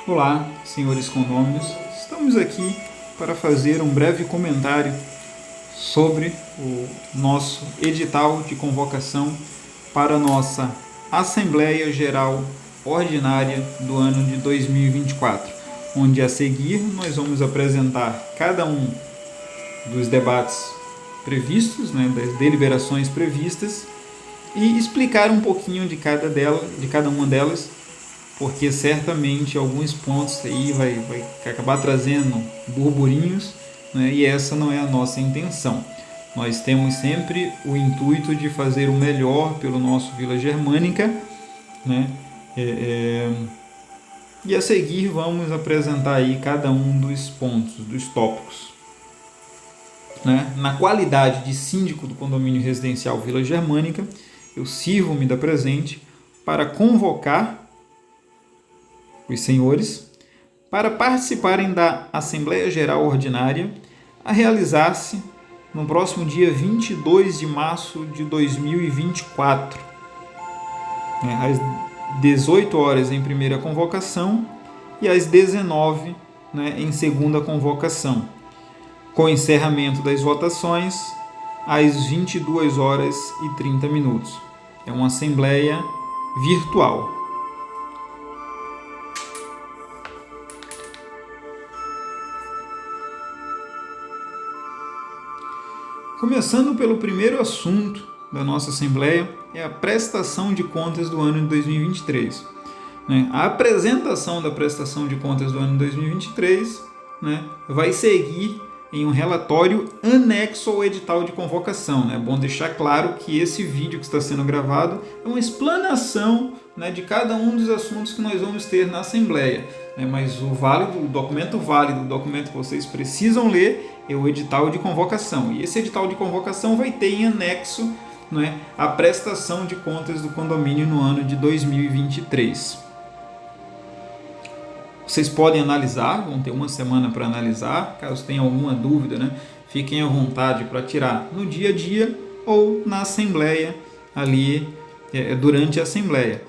Olá, senhores condôminos. Estamos aqui para fazer um breve comentário sobre o nosso edital de convocação para a nossa Assembleia Geral Ordinária do ano de 2024, onde a seguir nós vamos apresentar cada um dos debates previstos, das deliberações previstas, e explicar um pouquinho de cada uma delas, porque certamente alguns pontos aí vai acabar trazendo burburinhos, e essa não é a nossa intenção. Nós temos sempre o intuito de fazer o melhor pelo nosso Vila Germânica, e a seguir vamos apresentar aí cada um dos pontos, dos tópicos. Na qualidade de síndico do condomínio residencial Vila Germânica, eu sirvo-me da presente para convocar os senhores para participarem da Assembleia Geral Ordinária a realizar-se no próximo dia 22 de março de 2024, às 18 horas em primeira convocação e às 19 em segunda convocação, com encerramento das votações às 22 horas e 30 minutos. É uma assembleia virtual. Começando pelo primeiro assunto da nossa Assembleia, é a prestação de contas do ano de 2023. A apresentação da prestação de contas do ano de 2023 vai seguir em um relatório anexo ao edital de convocação. É bom deixar claro que esse vídeo que está sendo gravado é uma explanação de cada um dos assuntos que nós vamos ter na Assembleia. Mas o documento que vocês precisam ler é o edital de convocação. E esse edital de convocação vai ter em anexo a prestação de contas do condomínio no ano de 2023. Vocês podem analisar, vão ter uma semana para analisar. Caso tenha alguma dúvida, fiquem à vontade para tirar no dia a dia ou na Assembleia, ali durante a Assembleia.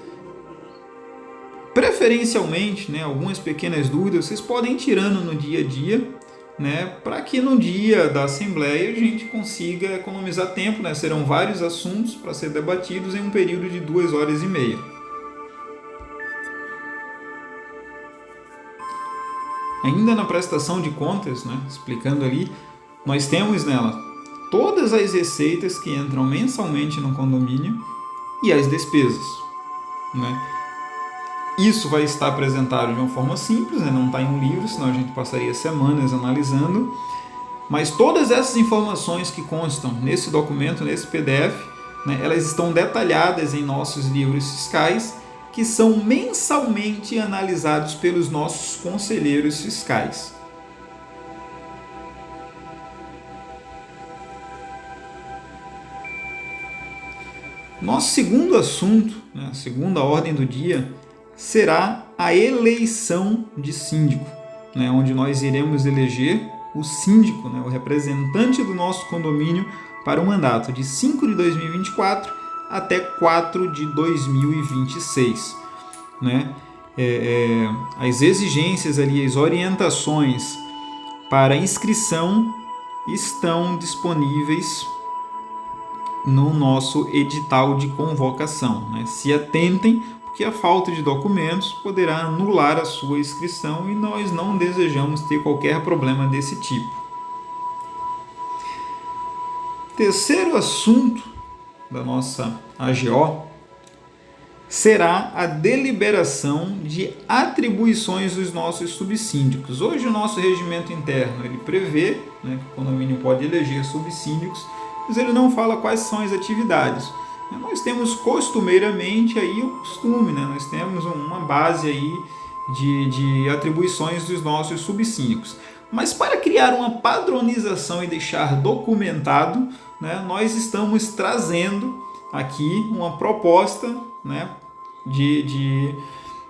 Preferencialmente, algumas pequenas dúvidas vocês podem ir tirando no dia a dia, para que no dia da Assembleia a gente consiga economizar tempo. Serão vários assuntos para ser debatidos em um período de 2 horas e meia. Ainda na prestação de contas, explicando ali, nós temos nela todas as receitas que entram mensalmente no condomínio e as despesas. Isso vai estar apresentado de uma forma simples, não está em um livro, senão a gente passaria semanas analisando. Mas todas essas informações que constam nesse documento, nesse PDF, elas estão detalhadas em nossos livros fiscais, que são mensalmente analisados pelos nossos conselheiros fiscais. Nosso segundo assunto, a segunda ordem do dia, será a eleição de síndico, onde nós iremos eleger o síndico, o representante do nosso condomínio para o mandato de 5 de 2024 até 4 de 2026. As exigências ali, as orientações para inscrição estão disponíveis no nosso edital de convocação. Se atentem, porque a falta de documentos poderá anular a sua inscrição e nós não desejamos ter qualquer problema desse tipo. Terceiro assunto da nossa AGO será a deliberação de atribuições dos nossos subsíndicos. Hoje o nosso regimento interno ele prevê que o condomínio pode eleger subsíndicos, mas ele não fala quais são as atividades. Nós temos costumeiramente aí o costume, nós temos uma base aí de atribuições dos nossos subsíndicos. Mas para criar uma padronização e deixar documentado, nós estamos trazendo aqui uma proposta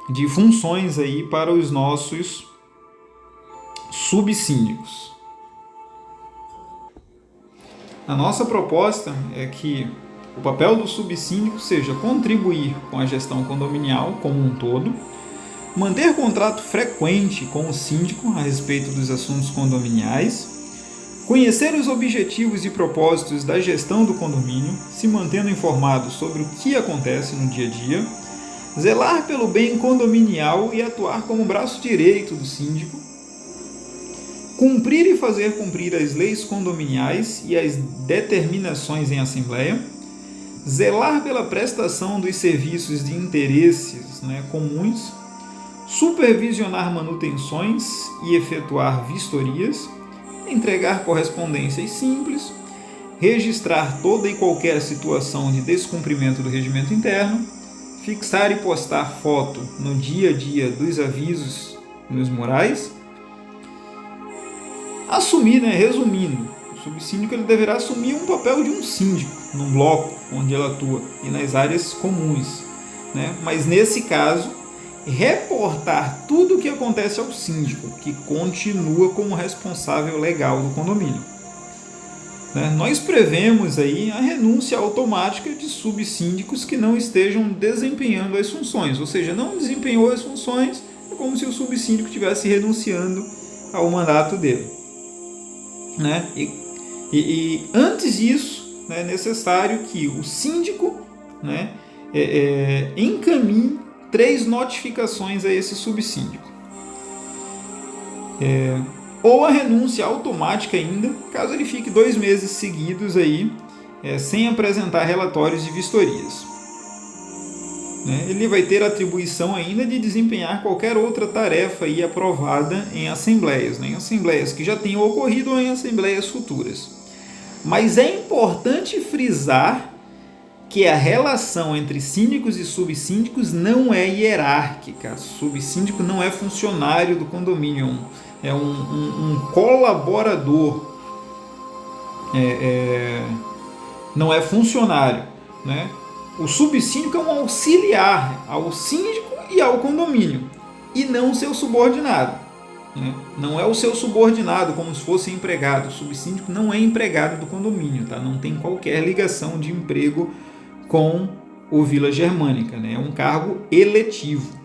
de funções aí para os nossos subsíndicos. A nossa proposta é que o papel do subsíndico seja contribuir com a gestão condominial como um todo, manter contato frequente com o síndico a respeito dos assuntos condominiais, conhecer os objetivos e propósitos da gestão do condomínio, se mantendo informado sobre o que acontece no dia a dia, zelar pelo bem condominial e atuar como braço direito do síndico, cumprir e fazer cumprir as leis condominiais e as determinações em assembleia, zelar pela prestação dos serviços de interesses comuns, supervisionar manutenções e efetuar vistorias, entregar correspondências simples, registrar toda e qualquer situação de descumprimento do regimento interno, fixar e postar foto no dia a dia dos avisos nos murais, assumir, resumindo, o subsíndico ele deverá assumir um papel de um síndico no bloco onde ele atua e nas áreas comuns, mas nesse caso reportar tudo o que acontece ao síndico, que continua como responsável legal do condomínio. Nós prevemos aí a renúncia automática de subsíndicos que não estejam desempenhando as funções, ou seja, não desempenhou as funções, é como se o subsíndico estivesse renunciando ao mandato dele. E antes disso, é necessário que o síndico encaminhe 3 notificações a esse subsíndico. Ou a renúncia automática ainda, caso ele fique 2 meses seguidos aí, sem apresentar relatórios de vistorias. Ele vai ter atribuição ainda de desempenhar qualquer outra tarefa aí aprovada em assembleias, em assembleias que já tenham ocorrido ou em assembleias futuras. Mas é importante frisar que a relação entre síndicos e subsíndicos não é hierárquica. Subsíndico não é funcionário do condomínio, é um colaborador, não é funcionário. O subsíndico é um auxiliar ao síndico e ao condomínio, e não seu subordinado. Não é o seu subordinado como se fosse empregado. O subsíndico não é empregado do condomínio, não tem qualquer ligação de emprego com o Vila Germânica, é um cargo eletivo.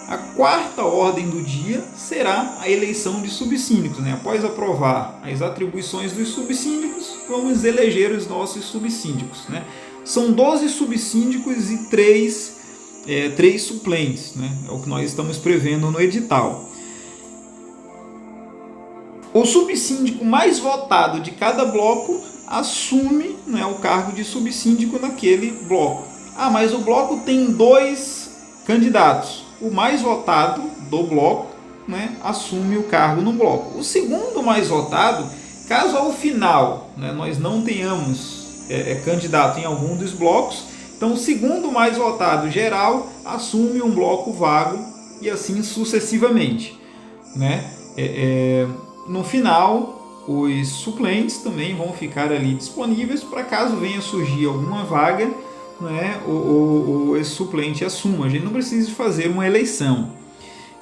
A 4ª ordem do dia será a eleição de subsíndicos. Após aprovar as atribuições dos subsíndicos, vamos eleger os nossos subsíndicos. São 12 subsíndicos e 3 suplentes. É o que nós estamos prevendo no edital. O subsíndico mais votado de cada bloco assume o cargo de subsíndico naquele bloco. Mas o bloco tem 2 candidatos. O mais votado do bloco assume o cargo no bloco. O segundo mais votado, caso ao final nós não tenhamos candidato em algum dos blocos, então o segundo mais votado geral assume um bloco vago e assim sucessivamente. No final, os suplentes também vão ficar ali disponíveis para caso venha surgir alguma vaga, esse suplente assuma. A gente não precisa fazer uma eleição.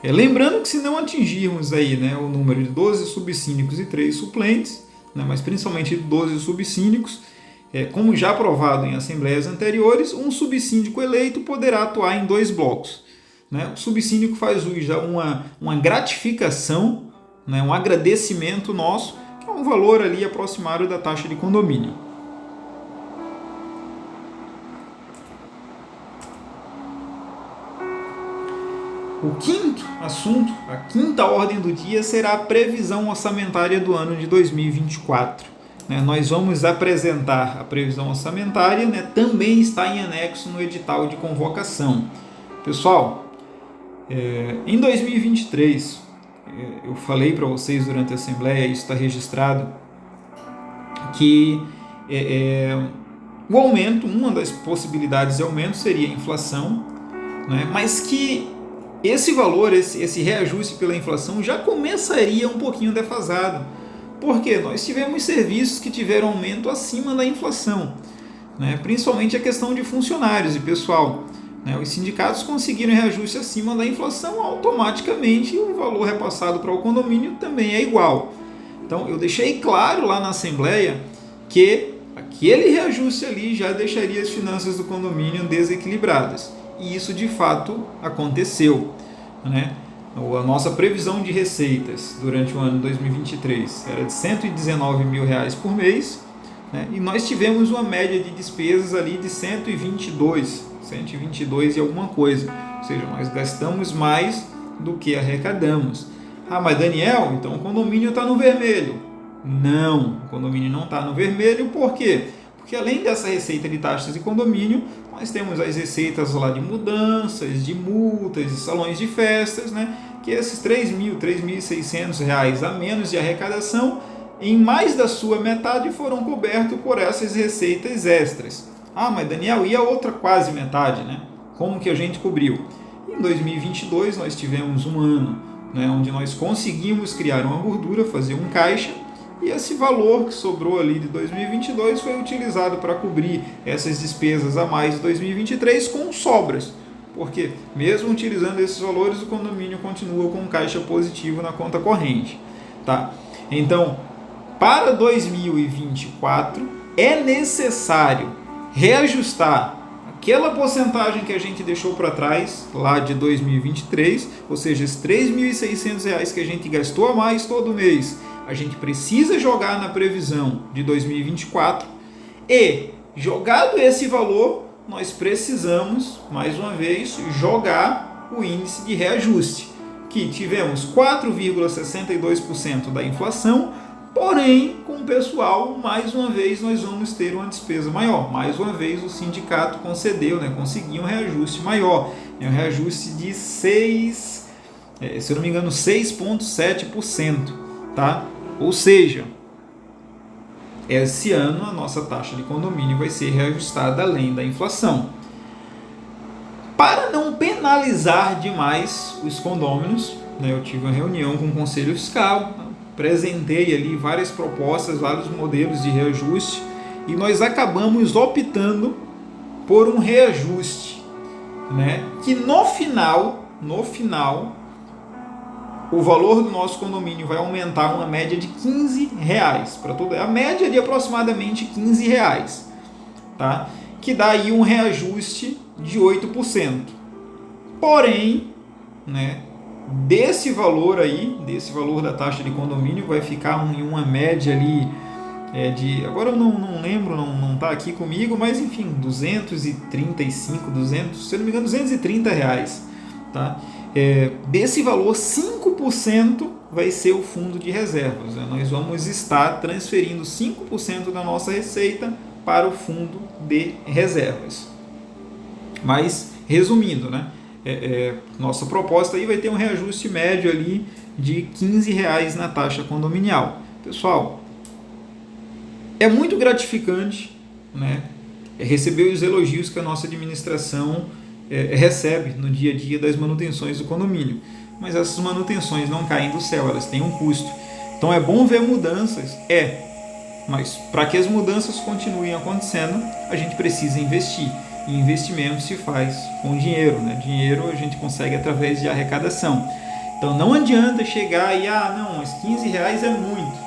Lembrando que se não atingirmos aí, o número de 12 subsíndicos e 3 suplentes, mas principalmente 12 subsíndicos, como já aprovado em assembleias anteriores, um subsíndico eleito poderá atuar em 2 blocos. O subsíndico faz uso uma gratificação, um agradecimento nosso, que é um valor ali aproximado da taxa de condomínio. O 5º assunto, a 5ª ordem do dia, será a previsão orçamentária do ano de 2024. Nós vamos apresentar a previsão orçamentária, também está em anexo no edital de convocação. Pessoal, em 2023, eu falei para vocês durante a Assembleia, isso está registrado, que o aumento, uma das possibilidades de aumento seria a inflação, mas que esse valor, esse reajuste pela inflação já começaria um pouquinho defasado. Porque nós tivemos serviços que tiveram aumento acima da inflação, principalmente a questão de funcionários e pessoal. Os sindicatos conseguiram reajuste acima da inflação, automaticamente o valor repassado para o condomínio também é igual. Então eu deixei claro lá na Assembleia que aquele reajuste ali já deixaria as finanças do condomínio desequilibradas. e isso de fato aconteceu, né? A nossa previsão de receitas durante o ano 2023 era de R$119 mil por mês, né? E nós tivemos uma média de despesas ali de 122 e alguma coisa, ou seja, nós gastamos mais do que arrecadamos. Ah, mas Daniel, então o condomínio está no vermelho. Não, o condomínio não está no vermelho, por quê? Porque além dessa receita de taxas de condomínio, nós temos as receitas lá de mudanças, de multas, de salões de festas, né? Que esses R$3.600 a menos de arrecadação, em mais da sua metade foram cobertos por essas receitas extras. Ah, mas Daniel, e a outra quase metade, né? Como que a gente cobriu? Em 2022 nós tivemos um ano, né, onde nós conseguimos criar uma gordura, fazer um caixa, e esse valor que sobrou ali de 2022 foi utilizado para cobrir essas despesas a mais de 2023 com sobras. Porque mesmo utilizando esses valores, o condomínio continua com um caixa positivo na conta corrente. Tá? Então, para 2024 é necessário reajustar aquela porcentagem que a gente deixou para trás, lá de 2023, ou seja, esses R$3.600 que a gente gastou a mais todo mês, a gente precisa jogar na previsão de 2024 e, jogado esse valor, nós precisamos, mais uma vez, jogar o índice de reajuste, que tivemos 4,62% da inflação, porém, com o pessoal, mais uma vez, nós vamos ter uma despesa maior. Mais uma vez, o sindicato concedeu, né, conseguiu um reajuste maior. É um reajuste de 6,7%. Tá? Ou seja, esse ano a nossa taxa de condomínio vai ser reajustada além da inflação. Para não penalizar demais os condôminos, né, eu tive uma reunião com o Conselho Fiscal, apresentei ali várias propostas, vários modelos de reajuste e nós acabamos optando por um reajuste, né, que no final, o valor do nosso condomínio vai aumentar uma média de R$15 para todo, a média de aproximadamente R$15, tá? Que dá aí um reajuste de 8%. Porém, né, desse valor da taxa de condomínio vai ficar em uma média ali de, agora eu não lembro, não está aqui comigo, mas enfim, 235, 200, se eu não me engano, R$230, tá? Desse valor, 5% vai ser o fundo de reservas, né? Nós vamos estar transferindo 5% da nossa receita para o fundo de reservas. Mas, resumindo, né? Nossa proposta aí vai ter um reajuste médio ali de R$15 na taxa condominial. Pessoal, é muito gratificante, né, receber os elogios que a nossa administração recebe no dia a dia das manutenções do condomínio. Mas essas manutenções não caem do céu, elas têm um custo. Então é bom ver mudanças, mas para que as mudanças continuem acontecendo, a gente precisa investir. E investimento se faz com dinheiro, né? Dinheiro a gente consegue através de arrecadação. Então não adianta chegar e, mas R$15 é muito,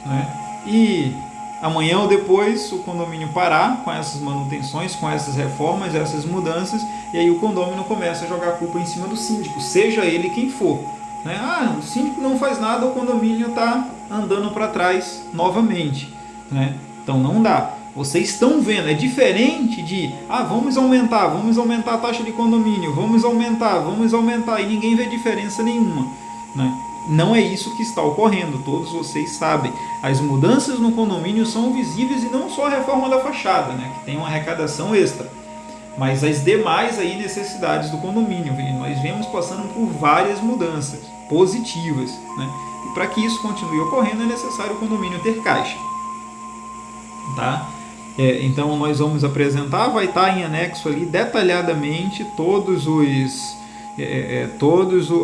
né? E amanhã ou depois o condomínio parar com essas manutenções, com essas reformas, essas mudanças, e aí o condomínio começa a jogar a culpa em cima do síndico, seja ele quem for, né? O síndico não faz nada, o condomínio está andando para trás novamente, né? Então não dá. Vocês estão vendo, é diferente de vamos aumentar a taxa de condomínio, vamos aumentar, e ninguém vê diferença nenhuma, né? Não é isso que está ocorrendo, todos vocês sabem. As mudanças no condomínio são visíveis, e não só a reforma da fachada, né, que tem uma arrecadação extra, mas as demais aí necessidades do condomínio. Nós vemos passando por várias mudanças positivas, né? E para que isso continue ocorrendo é necessário o condomínio ter caixa. Tá? Então nós vamos apresentar, vai estar em anexo ali detalhadamente todas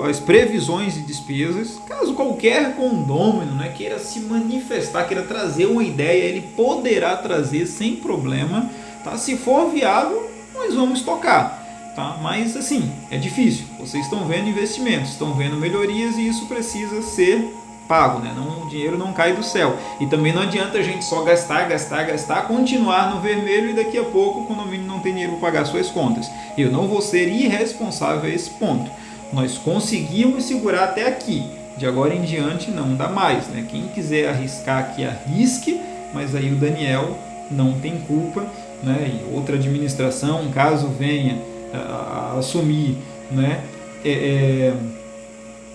as previsões de despesas. Caso qualquer condômino, né, queira se manifestar, queira trazer uma ideia, ele poderá trazer sem problema, tá? Se for viável, nós vamos tocar, tá? Mas assim, é difícil. Vocês estão vendo investimentos, estão vendo melhorias, e isso precisa ser pago, né? O dinheiro não cai do céu. E também não adianta a gente só gastar, continuar no vermelho e daqui a pouco o condomínio não tem dinheiro para pagar suas contas. Eu não vou ser irresponsável a esse ponto. Nós conseguimos segurar até aqui. De agora em diante não dá mais, né? Quem quiser arriscar que arrisque, mas aí o Daniel não tem culpa, né? E outra administração, caso venha a assumir, né?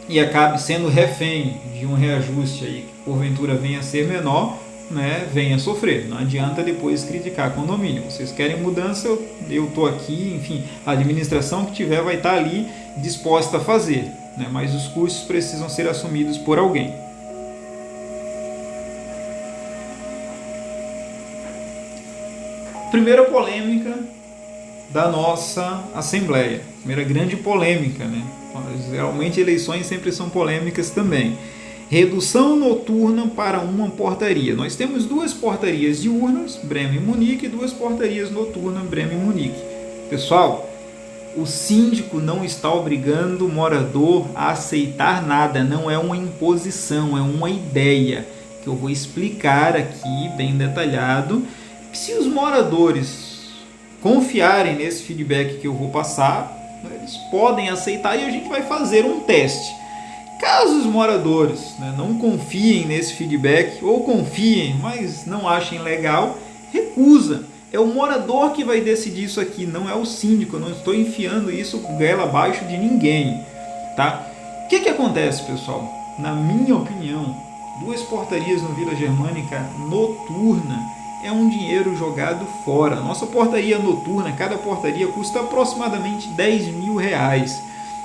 E acabe sendo refém de um reajuste aí que porventura venha a ser menor, né, venha sofrer. Não adianta depois criticar condomínio. Vocês querem mudança, eu estou aqui, enfim, a administração que tiver vai estar ali disposta a fazer, né, mas os custos precisam ser assumidos por alguém. Primeira polêmica da nossa Assembleia, primeira grande polêmica, né? Geralmente eleições sempre são polêmicas também. Redução noturna para uma portaria. Nós temos 2 portarias diurnas, Bremen e Munique, e 2 portarias noturnas, Bremen e Munique. Pessoal, o síndico não está obrigando o morador a aceitar nada, não é uma imposição, é uma ideia que eu vou explicar aqui bem detalhado. Se os moradores confiarem nesse feedback que eu vou passar, eles podem aceitar e a gente vai fazer um teste. Caso os moradores, né, não confiem nesse feedback ou confiem, mas não achem legal, recusa. É o morador que vai decidir isso aqui, não é o síndico. Eu não estou enfiando isso goela abaixo de ninguém, tá? O que acontece, pessoal? Na minha opinião, 2 portarias no Vila Germânica noturna é um dinheiro jogado fora. Nossa portaria noturna, cada portaria custa aproximadamente R$10.000,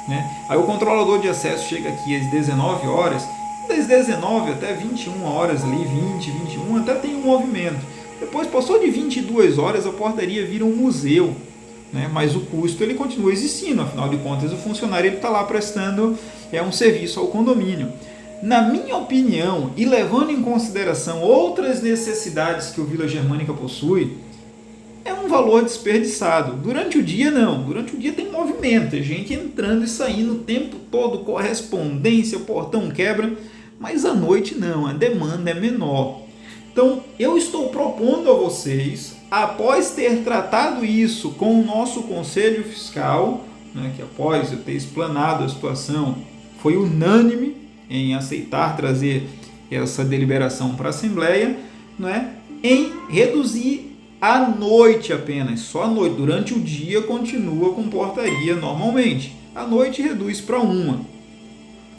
né? Aí o controlador de acesso chega aqui às 19 horas, das 19 até 21 horas ali, 20, 21, até tem um movimento. Depois passou de 22 horas, a portaria vira um museu, né? Mas o custo ele continua existindo, afinal de contas o funcionário está lá prestando um serviço ao condomínio. Na minha opinião, e levando em consideração outras necessidades que o Vila Germânica possui, é um valor desperdiçado. Durante o dia não, durante o dia tem movimento, é gente entrando e saindo o tempo todo, correspondência, portão quebra, mas à noite não, a demanda é menor. Então eu estou propondo a vocês, após ter tratado isso com o nosso Conselho Fiscal, né, que após eu ter explanado a situação, foi unânime em aceitar trazer essa deliberação para a Assembleia, né, em reduzir à noite apenas, só à noite. Durante o dia continua com portaria normalmente, à noite reduz para 1.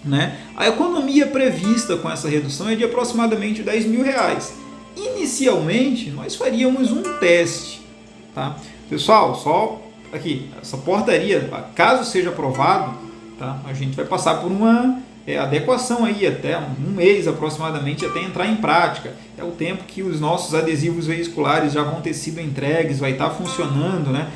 Né? A economia prevista com essa redução é de aproximadamente R$10.000. Inicialmente, nós faríamos um teste. Tá? Pessoal, só aqui, essa portaria, caso seja aprovado, tá, a gente vai passar por uma adequação aí, até um mês aproximadamente, até entrar em prática. É o tempo que os nossos adesivos veiculares já vão ter sido entregues, vai estar funcionando, né?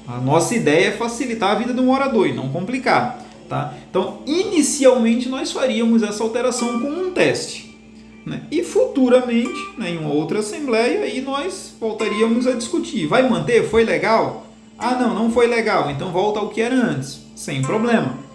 A nossa ideia é facilitar a vida do morador e não complicar, tá? Então, inicialmente, nós faríamos essa alteração com um teste, né? E futuramente, né, em uma outra assembleia, aí nós voltaríamos a discutir. Vai manter? Foi legal? Ah, não foi legal, então volta ao que era antes, sem problema.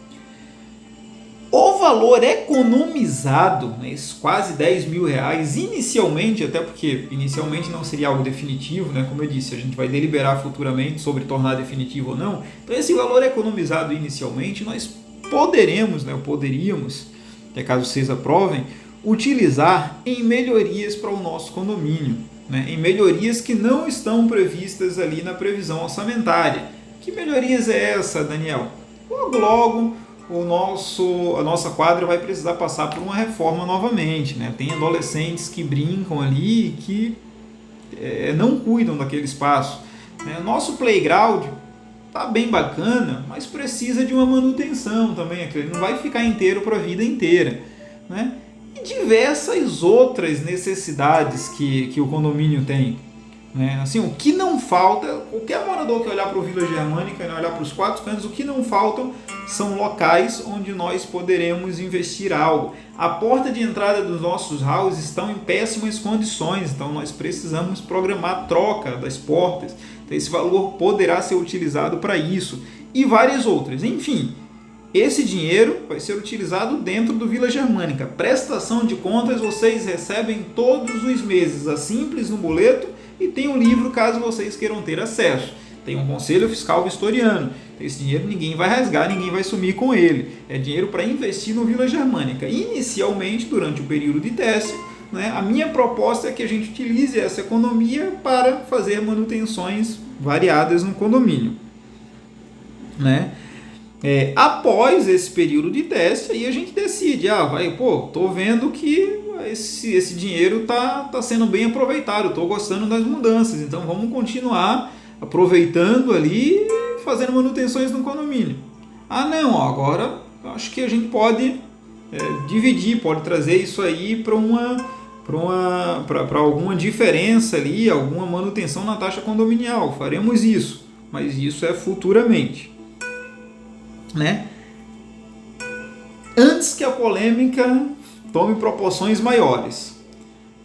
O valor economizado, né, esses quase R$10.000, inicialmente, até porque inicialmente não seria algo definitivo, né, como eu disse, a gente vai deliberar futuramente sobre tornar definitivo ou não. Então esse valor economizado inicialmente, nós poderíamos, caso vocês aprovem, utilizar em melhorias para o nosso condomínio, né, em melhorias que não estão previstas ali na previsão orçamentária. Que melhorias é essa, Daniel? Logo a nossa quadra vai precisar passar por uma reforma novamente, né? Tem adolescentes que brincam ali e que não cuidam daquele espaço, né? Nosso playground está bem bacana, mas precisa de uma manutenção também, ele não vai ficar inteiro para a vida inteira, né? E diversas outras necessidades que o condomínio tem, né? Assim, o que não falta, qualquer morador que olhar para o Vila Germânica, olhar para os 4 cantos, o que não faltam são locais onde nós poderemos investir algo. A porta de entrada dos nossos houses estão em péssimas condições, então nós precisamos programar a troca das portas. Então esse valor poderá ser utilizado para isso e várias outras. Enfim, esse dinheiro vai ser utilizado dentro do Vila Germânica. Prestação de contas vocês recebem todos os meses, a simples no boleto, e tem um livro caso vocês queiram ter acesso. Tem um conselho fiscal vistoriano. Esse dinheiro ninguém vai rasgar, ninguém vai sumir com ele. É dinheiro para investir no Vila Germânica. Inicialmente, durante o período de teste, né, a minha proposta é que a gente utilize essa economia para fazer manutenções variadas no condomínio. Né? Após esse período de teste, aí a gente decide, tô vendo que esse dinheiro tá sendo bem aproveitado, estou gostando das mudanças, então vamos continuar aproveitando ali e fazendo manutenções no condomínio. Agora acho que a gente pode dividir, pode trazer isso aí para alguma diferença ali, alguma manutenção na taxa condominial, faremos isso, mas isso é futuramente. Né? Antes que a polêmica tome proporções maiores,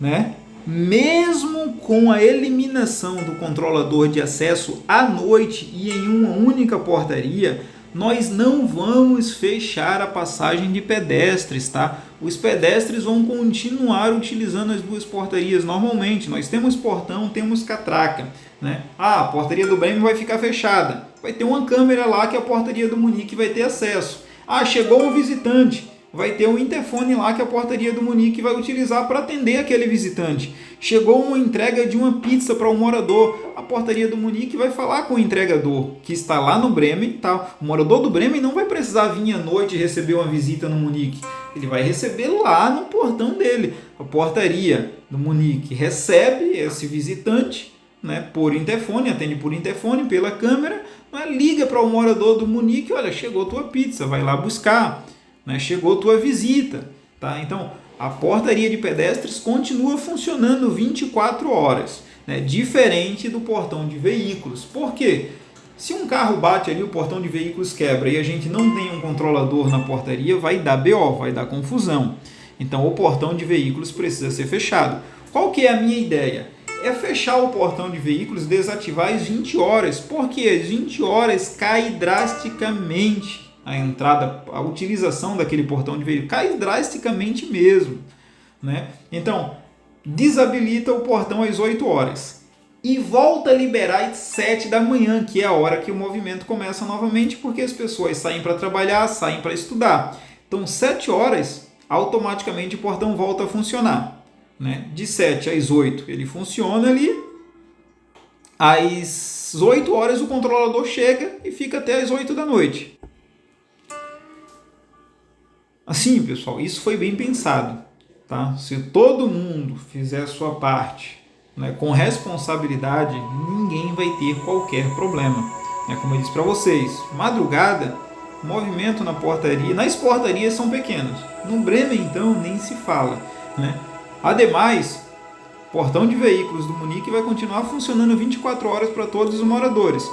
né? Mesmo com a eliminação do controlador de acesso à noite e em uma única portaria, nós não vamos fechar a passagem de pedestres, tá? Os pedestres vão continuar utilizando as duas portarias normalmente. Nós temos portão, temos catraca, né? A portaria do Brêmio vai ficar fechada. Vai ter uma câmera lá que a portaria do Munique vai ter acesso. Chegou um visitante. Vai ter um interfone lá que a portaria do Munique vai utilizar para atender aquele visitante. Chegou uma entrega de uma pizza para um morador. A portaria do Munique vai falar com o entregador que está lá no Bremen. Tá? O morador do Bremen não vai precisar vir à noite e receber uma visita no Munique. Ele vai receber lá no portão dele. A portaria do Munique recebe esse visitante, né, por interfone, atende por interfone, pela câmera, né, liga para o morador do Munique, olha, chegou tua pizza, vai lá buscar. Né, chegou tua visita, tá? Então, a portaria de pedestres continua funcionando 24 horas, né, diferente do portão de veículos. Por quê? Se um carro bate ali, o portão de veículos quebra e a gente não tem um controlador na portaria, vai dar BO, vai dar confusão. Então, o portão de veículos precisa ser fechado. Qual que é a minha ideia? É fechar o portão de veículos, desativar às 20 horas, porque às 20 horas cai drasticamente a entrada, a utilização daquele portão de veículo, cai drasticamente mesmo. Né? Então, desabilita o portão às 8 horas e volta a liberar às 7 da manhã, que é a hora que o movimento começa novamente, porque as pessoas saem para trabalhar, saem para estudar. Então, 7 horas, automaticamente o portão volta a funcionar. Né? De 7 às 8 ele funciona ali, às 8 horas o controlador chega e fica até às 8 da noite. Assim, pessoal, isso foi bem pensado. Tá? Se todo mundo fizer a sua parte, né, com responsabilidade, ninguém vai ter qualquer problema. Como eu disse para vocês, madrugada, movimento na portaria, nas portarias são pequenos. No Bremen, então, nem se fala. Né? Ademais, o portão de veículos do Munique vai continuar funcionando 24 horas para todos os moradores.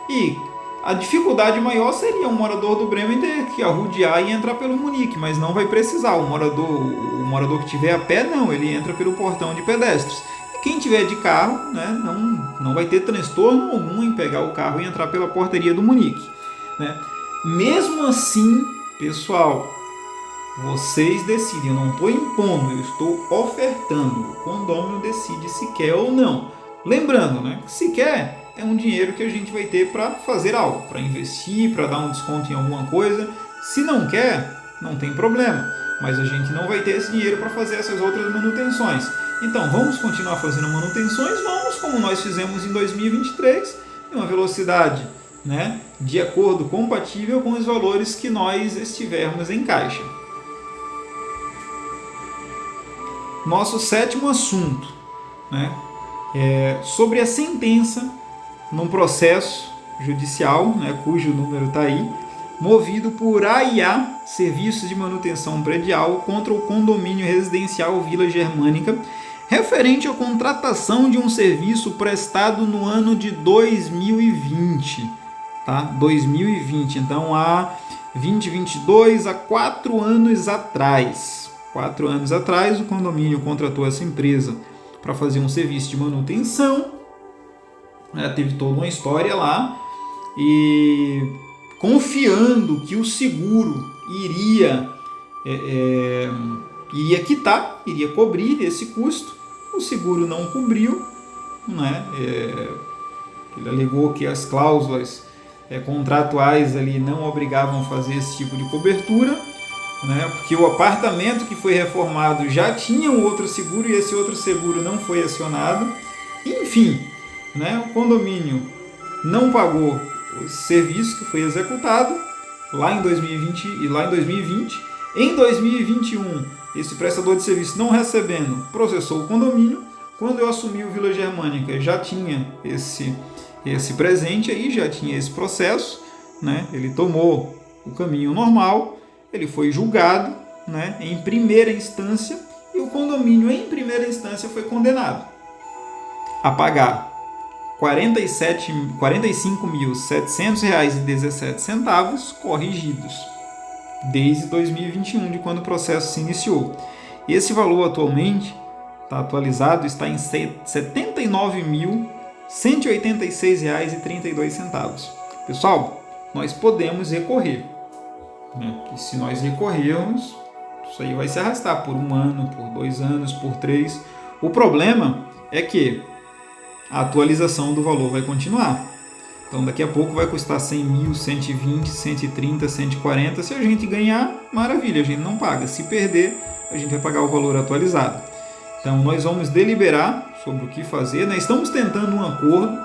E a dificuldade maior seria o morador do Bremen ter que arrodear e entrar pelo Munique, mas não vai precisar. O morador que estiver a pé, não, ele entra pelo portão de pedestres. E quem tiver de carro, né, não vai ter transtorno algum em pegar o carro e entrar pela portaria do Munique. Né? Mesmo assim, pessoal, vocês decidem, eu não estou impondo, eu estou ofertando. O condômino decide se quer ou não. Lembrando, né, que se quer, é um dinheiro que a gente vai ter para fazer algo, para investir, para dar um desconto em alguma coisa. Se não quer, não tem problema, mas a gente não vai ter esse dinheiro para fazer essas outras manutenções. Então, vamos continuar fazendo manutenções, vamos como nós fizemos em 2023, em uma velocidade, né, de acordo compatível com os valores que nós estivermos em caixa. Nosso sétimo assunto, né, é sobre a sentença num processo judicial, né, cujo número está aí, movido por AIA, Serviços de Manutenção Predial, contra o condomínio residencial Vila Germânica, referente à contratação de um serviço prestado no ano de 2020. Tá? 2020, então há 2022, há 4 anos atrás. 4 anos atrás, o condomínio contratou essa empresa para fazer um serviço de manutenção. Teve toda uma história lá e confiando que o seguro iria quitar, iria cobrir esse custo. O seguro não cobriu, né? Ele alegou que as cláusulas contratuais ali não obrigavam a fazer esse tipo de cobertura, né? Porque o apartamento que foi reformado já tinha um outro seguro e esse outro seguro não foi acionado. Enfim, né? O condomínio não pagou o serviço que foi executado lá em 2020 e lá em 2020. Em 2021, esse prestador de serviço não recebendo processou o condomínio. Quando eu assumi o Vila Germânica, já tinha esse presente aí, já tinha esse processo, né? Ele tomou o caminho normal, ele foi julgado, né, em primeira instância, e o condomínio em primeira instância foi condenado a pagar R$ 45.700,17 corrigidos desde 2021, de quando o processo se iniciou. Esse valor atualmente está atualizado, está em R$ 79.186,32. Pessoal, nós podemos recorrer, né? E se nós recorrermos, isso aí vai se arrastar por 1 ano, por 2 anos, por 3. O problema é que a atualização do valor vai continuar. Então daqui a pouco vai custar 100 mil, 120, 130, 140. Se a gente ganhar, maravilha, a gente não paga. Se perder, a gente vai pagar o valor atualizado. Então nós vamos deliberar sobre o que fazer, né? Estamos tentando um acordo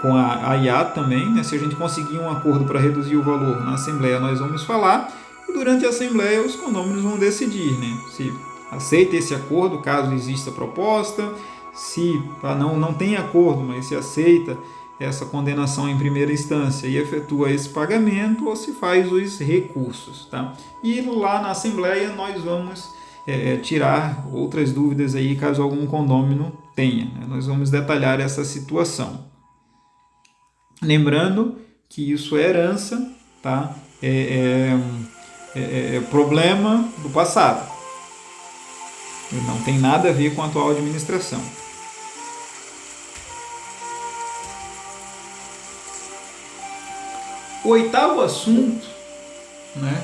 com a IAT também, né? Se a gente conseguir um acordo para reduzir o valor na Assembleia, nós vamos falar, e durante a Assembleia os condôminos vão decidir, né? Se aceita esse acordo, caso exista proposta, se não tem acordo, mas se aceita essa condenação em primeira instância e efetua esse pagamento, ou se faz os recursos, tá? E lá na Assembleia nós vamos tirar outras dúvidas aí, caso algum condômino tenha, né? Nós vamos detalhar essa situação. Lembrando que isso é herança, tá? Problema do passado. Não tem nada a ver com a atual administração. O 8º assunto, né,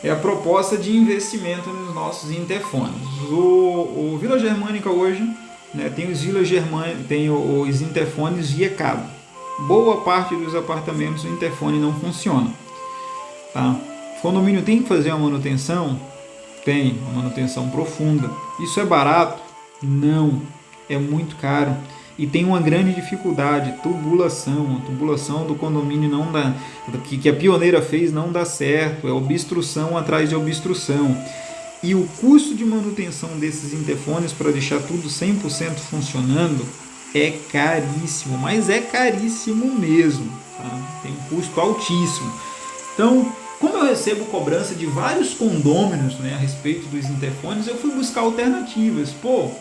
é a proposta de investimento nos nossos interfones. O Vila Germânica hoje, né, tem os interfones via cabo. Boa parte dos apartamentos o interfone não funciona. Tá? O condomínio tem que fazer uma manutenção? Tem, uma manutenção profunda. Isso é barato? Não, é muito caro. E tem uma grande dificuldade, tubulação. A tubulação do condomínio não dá, que a pioneira fez não dá certo, é obstrução atrás de obstrução. E o custo de manutenção desses interfones para deixar tudo 100% funcionando é caríssimo, mas é caríssimo mesmo. Tá? Tem um custo altíssimo. Então, como eu recebo cobrança de vários condôminos, né, a respeito dos interfones, eu fui buscar alternativas. O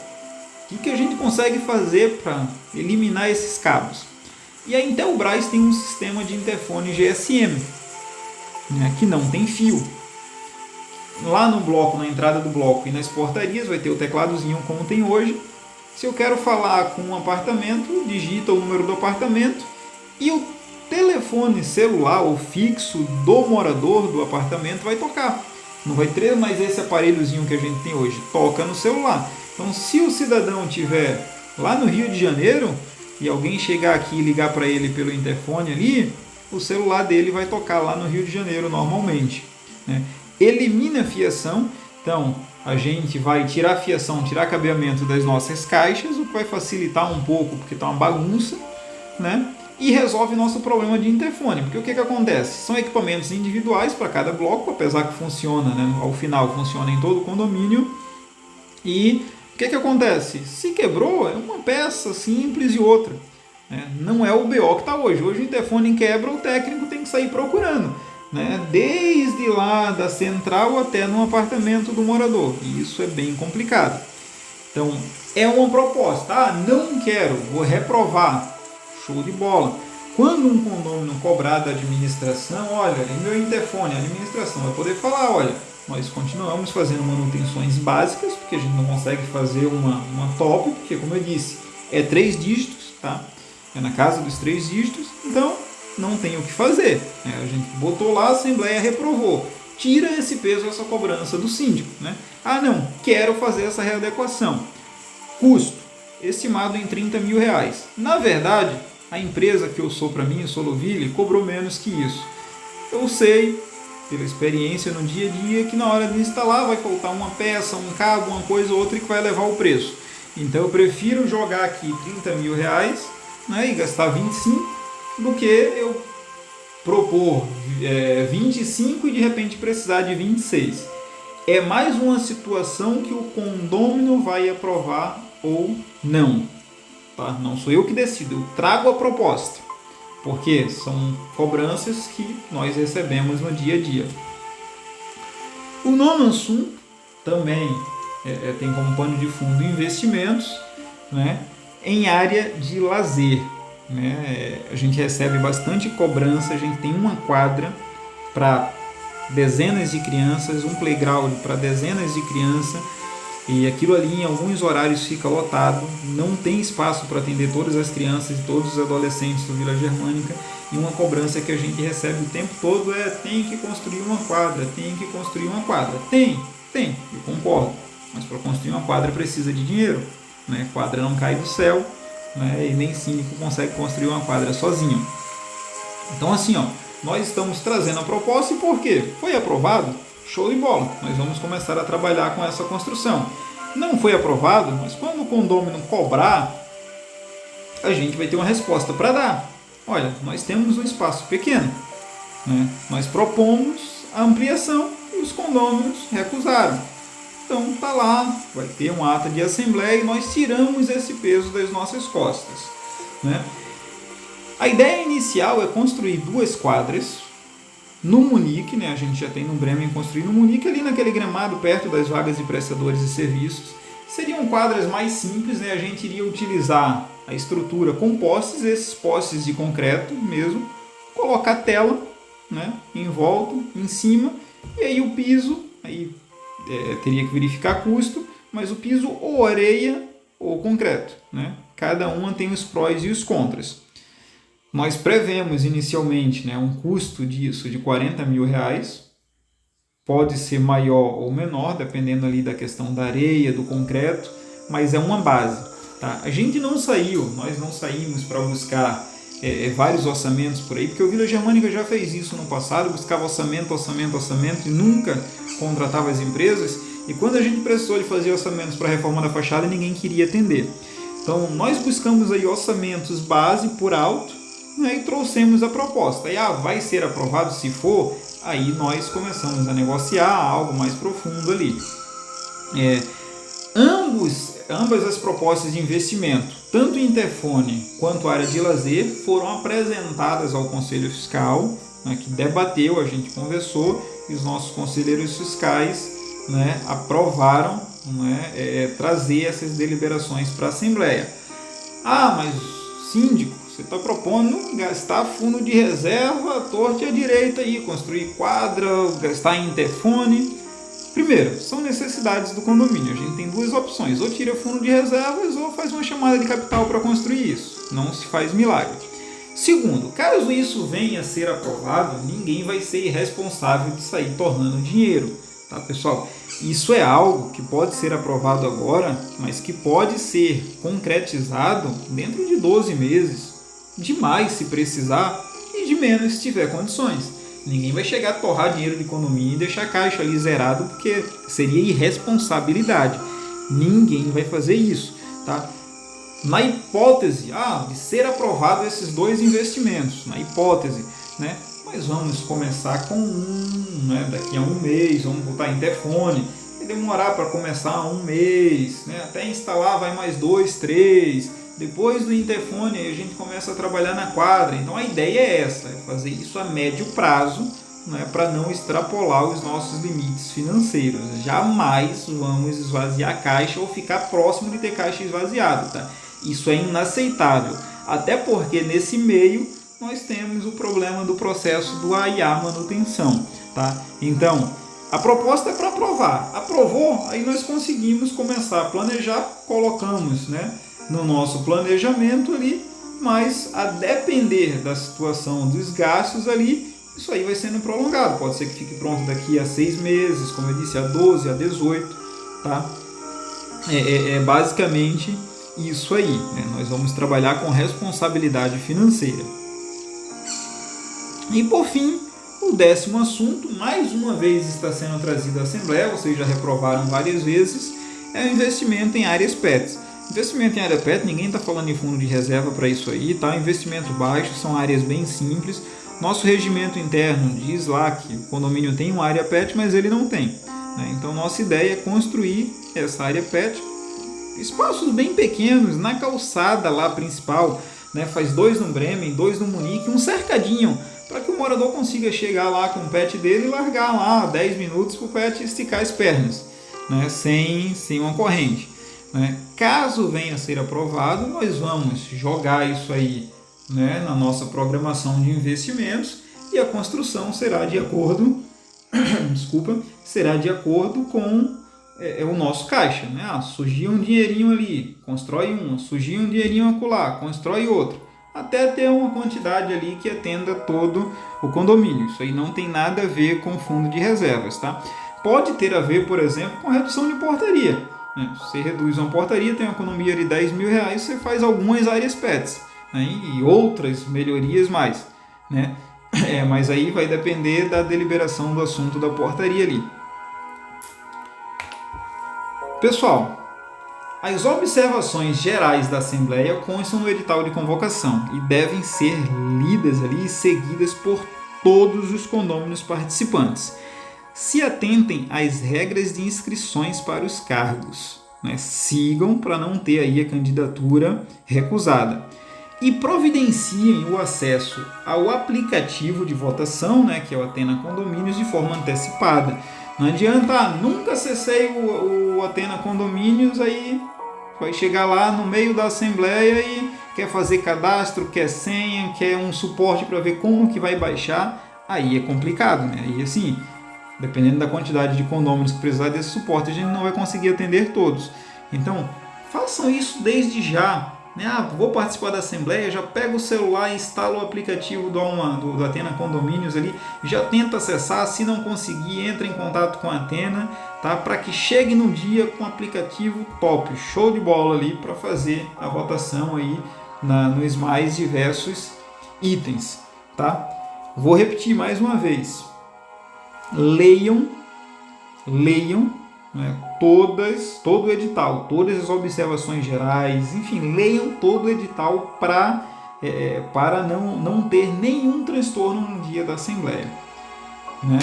que a gente consegue fazer para eliminar esses cabos? E a Intelbras tem um sistema de interfone GSM, né, que não tem fio. Lá no bloco, na entrada do bloco e nas portarias, vai ter o tecladozinho como tem hoje. Se eu quero falar com um apartamento, digita o número do apartamento e o telefone celular ou fixo do morador do apartamento vai tocar. Não vai ter mais esse aparelhozinho que a gente tem hoje. Toca no celular. Então, se o cidadão estiver lá no Rio de Janeiro e alguém chegar aqui e ligar para ele pelo interfone ali, o celular dele vai tocar lá no Rio de Janeiro normalmente, né? Elimina a fiação. Então, a gente vai tirar a fiação, tirar cabeamento das nossas caixas, o que vai facilitar um pouco, porque está uma bagunça, né? E resolve nosso problema de interfone. Porque o que acontece? São equipamentos individuais para cada bloco, apesar que funciona, né? Ao final funciona em todo o condomínio. E o que acontece? Se quebrou, é uma peça simples e outra, né? Não é o BO que está hoje. Hoje o interfone quebra, o técnico tem que sair procurando, né? Desde lá da central até no apartamento do morador. E isso é bem complicado. Então, é uma proposta. Não quero, vou reprovar. Show de bola. Quando um condomínio cobrar da administração, olha, é meu interfone, a administração vai poder falar, olha, nós continuamos fazendo manutenções básicas, porque a gente não consegue fazer uma top, porque como eu disse, é 3 dígitos, tá? É na casa dos 3 dígitos, então não tem o que fazer. Né? A gente botou lá, a Assembleia reprovou. Tira esse peso, essa cobrança do síndico. Né? Ah, não, quero fazer essa readequação. Custo estimado em 30 mil reais. Na verdade, a empresa que eu sou para mim, Soloville, cobrou menos que isso. Eu sei, pela experiência no dia a dia, que na hora de instalar vai faltar uma peça, um cabo, uma coisa ou outra que vai levar o preço. Então eu prefiro jogar aqui 30 mil reais, né, e gastar 25 do que eu propor 25 e de repente precisar de 26. É mais uma situação que o condômino vai aprovar ou não. Tá? Não sou eu que decido, eu trago a proposta, porque são cobranças que nós recebemos no dia a dia. O nono assunto também tem como pano de fundo investimentos, né, em área de lazer. Né? A gente recebe bastante cobrança, a gente tem uma quadra para dezenas de crianças, um playground para dezenas de crianças, e aquilo ali em alguns horários fica lotado, não tem espaço para atender todas as crianças e todos os adolescentes do Vila Germânica, e uma cobrança que a gente recebe o tempo todo é: tem que construir uma quadra, tem que construir uma quadra. Tem, eu concordo, mas para construir uma quadra precisa de dinheiro, né? Quadra não cai do céu, né? E nem síndico consegue construir uma quadra sozinho. Então assim, nós estamos trazendo a proposta e por quê? Foi aprovado? Show de bola, nós vamos começar a trabalhar com essa construção. Não foi aprovado, mas quando o condômino cobrar, a gente vai ter uma resposta para dar. Olha, nós temos um espaço pequeno, né? Nós propomos a ampliação e os condôminos recusaram. Então está lá, vai ter um ato de assembleia e nós tiramos esse peso das nossas costas. Né? A ideia inicial é construir 2 quadras no Munique, né? A gente já tem no Bremen construído no Munique, ali naquele gramado perto das vagas de prestadores de serviços. Seriam quadras mais simples, né? A gente iria utilizar a estrutura com postes, esses postes de concreto mesmo, colocar tela, né, em volta, em cima, e aí o piso, aí teria que verificar custo, mas o piso ou areia ou concreto. Né? Cada uma tem os prós e os contras. Nós prevemos inicialmente, né, um custo disso de 40 mil reais, pode ser maior ou menor, dependendo ali da questão da areia, do concreto, mas é uma base. Tá? A gente nós não saímos para buscar vários orçamentos por aí, porque o Vila Germânica já fez isso no passado, buscava orçamento e nunca contratava as empresas, e quando a gente precisou de fazer orçamentos para a reforma da fachada, ninguém queria atender. Então nós buscamos aí orçamentos base por alto, né, e trouxemos a proposta. E vai ser aprovado? Se for, aí nós começamos a negociar algo mais profundo ali. Ambas as propostas de investimento, tanto Interfone quanto a área de lazer, foram apresentadas ao Conselho Fiscal, né, que debateu, a gente conversou, e os nossos conselheiros fiscais, né, aprovaram, né, trazer essas deliberações para a Assembleia. Mas síndico, você está propondo gastar fundo de reserva à torta e à direita, aí, construir quadra, gastar em Interfone. Primeiro, são necessidades do condomínio. A gente tem 2 opções: ou tira fundo de reservas ou faz uma chamada de capital para construir isso. Não se faz milagre. Segundo, caso isso venha a ser aprovado, ninguém vai ser irresponsável de sair tornando dinheiro. Tá, pessoal? Isso é algo que pode ser aprovado agora, mas que pode ser concretizado dentro de 12 meses. De mais se precisar e de menos se tiver condições. Ninguém vai chegar a torrar dinheiro de condomínio e deixar a caixa ali zerado, porque seria irresponsabilidade. Ninguém vai fazer isso. Tá? Na hipótese de ser aprovado esses 2 investimentos, na hipótese, né, nós vamos começar com né, daqui a 1 mês, vamos botar Interfone, e demorar para começar 1 mês, né, até instalar vai mais 2, 3, depois do Interfone a gente começa a trabalhar na quadra. Então a ideia é essa, fazer isso a médio prazo, né, para não extrapolar os nossos limites financeiros. Jamais vamos esvaziar a caixa ou ficar próximo de ter caixa esvaziada. Tá? Isso é inaceitável, até porque nesse meio nós temos o problema do processo do AIA manutenção. Tá? Então, a proposta é para aprovar. Aprovou, aí nós conseguimos começar a planejar, colocamos, né, no nosso planejamento ali, mas a depender da situação dos gastos ali, isso aí vai sendo prolongado. Pode ser que fique pronto daqui a 6 meses, como eu disse, a 12, a 18, tá? Basicamente isso aí, né? Nós vamos trabalhar com responsabilidade financeira. E por fim, o 10º assunto, mais uma vez está sendo trazido à Assembleia, vocês já reprovaram várias vezes, é o investimento em áreas PETs. Investimento em área PET, ninguém está falando em fundo de reserva para isso aí, tá? Investimento baixo, são áreas bem simples. Nosso regimento interno diz lá que o condomínio tem uma área PET, mas ele não tem, né? Então nossa ideia é construir essa área PET, espaços bem pequenos, na calçada lá principal, né? Faz 2 no Bremen, 2 no Munique, um cercadinho, para que o morador consiga chegar lá com o pet dele e largar lá 10 minutos para o pet esticar as pernas, né? Sem uma corrente, né? Caso venha a ser aprovado, nós vamos jogar isso aí, né, na nossa programação de investimentos, e a construção será de acordo será de acordo com o nosso caixa, né? Surgiu um dinheirinho ali, constrói um, surgiu um dinheirinho acolá, constrói outro, até ter uma quantidade ali que atenda todo o condomínio. Isso aí não tem nada a ver com fundo de reservas, tá? Pode ter a ver, por exemplo, com redução de portaria, né? Você reduz uma portaria, tem uma economia de R$10.000, você faz algumas áreas PETs, né? E outras melhorias mais, né? Mas aí vai depender da deliberação do assunto da portaria ali. Pessoal, as observações gerais da Assembleia constam no edital de convocação e devem ser lidas ali e seguidas por todos os condôminos participantes. Se atentem às regras de inscrições para os cargos, né? Sigam para não ter aí a candidatura recusada. E providenciem o acesso ao aplicativo de votação, né, que é o Atena Condomínios, de forma antecipada. Não adianta, nunca acessei o Atena Condomínios, aí vai chegar lá no meio da Assembleia e quer fazer cadastro, quer senha, quer um suporte para ver como que vai baixar. Aí é complicado, né? E assim, dependendo da quantidade de condôminos que precisar desse suporte, a gente não vai conseguir atender todos. Então, façam isso desde já. Vou participar da Assembleia, já pega o celular e instala o aplicativo do Atena Condomínios ali, já tenta acessar, se não conseguir, entra em contato com a Atena, tá? Para que chegue no dia com um aplicativo top, show de bola ali, para fazer a votação aí nos mais diversos itens, tá? Vou repetir mais uma vez, leiam, né, todo o edital, todas as observações gerais, enfim, leiam todo o edital para não ter nenhum transtorno no dia da Assembleia, né?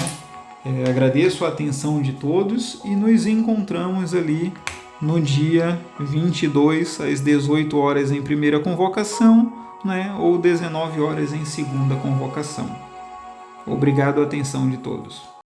Agradeço a atenção de todos e nos encontramos ali no dia 22 às 18 horas em primeira convocação, né, ou 19 horas em segunda convocação. Obrigado à atenção de todos.